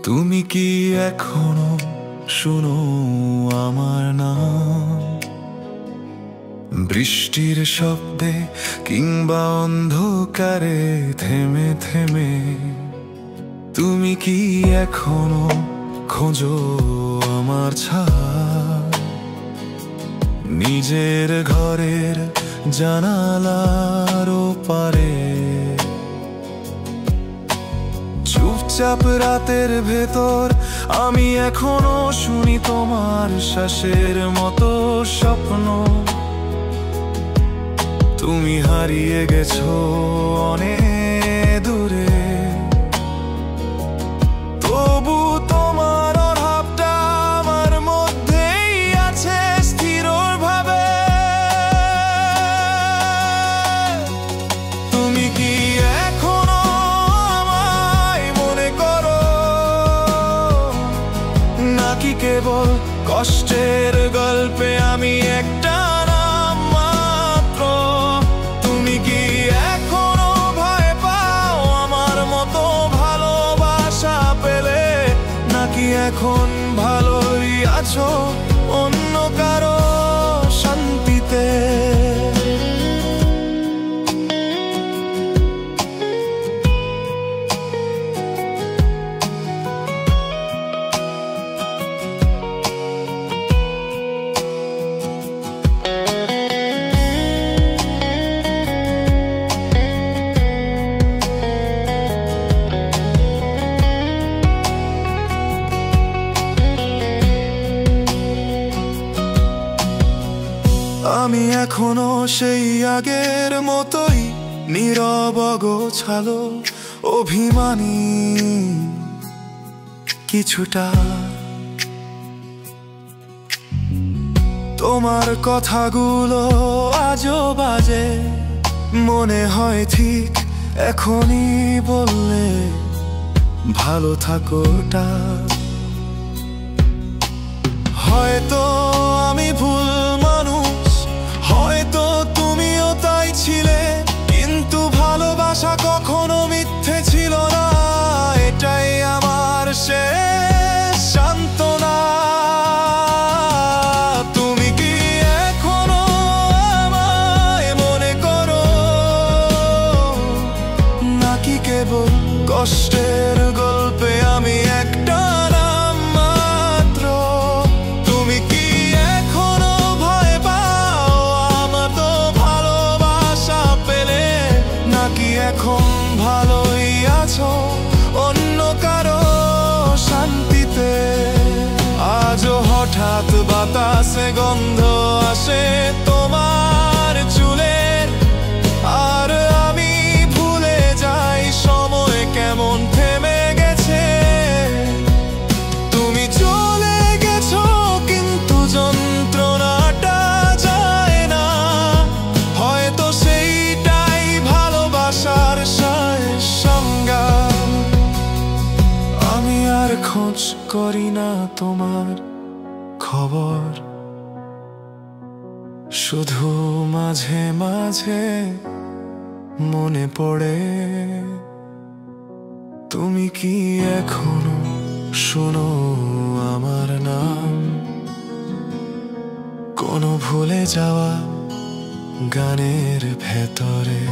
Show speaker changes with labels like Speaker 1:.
Speaker 1: তুমি কি এখনো শুনো আমার নাম? বৃষ্টির শব্দে কিংবা অন্ধকারে থেমে থেমে তুমি কি এখনো খোঁজো আমার ছায়া? নিজের ঘরের জানালার ওপারে চুপচাপ রাতের ভেতর আমি এখনো শুনি তোমার শ্বাসের মতো স্বপ্ন। তুমি হারিয়ে গেছো অনেক দূরে, তবু তোমার অভাবটা আমার মধ্যেই আছে স্থিরভাবে। তুমি কি এখনো আমায় মনে করো, নাকি কেবল কষ্টের গল্পে আমি একটা নাম মাত্র? তুমি কি এখনো ভয় পাও আমার মতো ভালোবাসা পেলে, নাকি এখন ভালোই আছো অন্য কারো শান্তিতে? আমি এখনো সেই আগের মতোই নীরব গোছালো অভিমানী কিছুটা। তোমার কথাগুলো আজও বাজে, মনে হয় ঠিক এখনই বললে ভালো থাকোটা। হয়তো আমি ভুল মানুষ, হয়তো তুমিও তাই ছিলে, কিন্তু ভালোবাসা কখনো মিথ্যে ছিল না। এটাই আমার শেষ সান্ত্বনা। তুমি কি এখনো আমায় মনে করো, নাকি কেবল কষ্টের গল্পে আমি একটা নাম মাত্র? তুমি কি এখনো ভয় পাও আমার তো ভালোবাসা পেলে, নাকি এখন ভালোই আছো অন্য কারো শান্তিতে? আজও হঠাৎ বাতাসে গন্ধ আসে তোমার চুলের, আর আমি ভুলে যাই সময় কেমন থেমে গেছে। তুমি চলে গেছো কিন্তু যন্ত্রণাটা যায় না, হয়তো সেইটাই ভালোবাসার শেষ সংজ্ঞা। আমি আর খোঁজ করি না তোমার খবর, শুধু মাঝে মাঝে মনে পড়ে। তুমি কি এখনো শোনো আমার নাম? কোনো ভুলে যাওয়া গানের ভেতরে।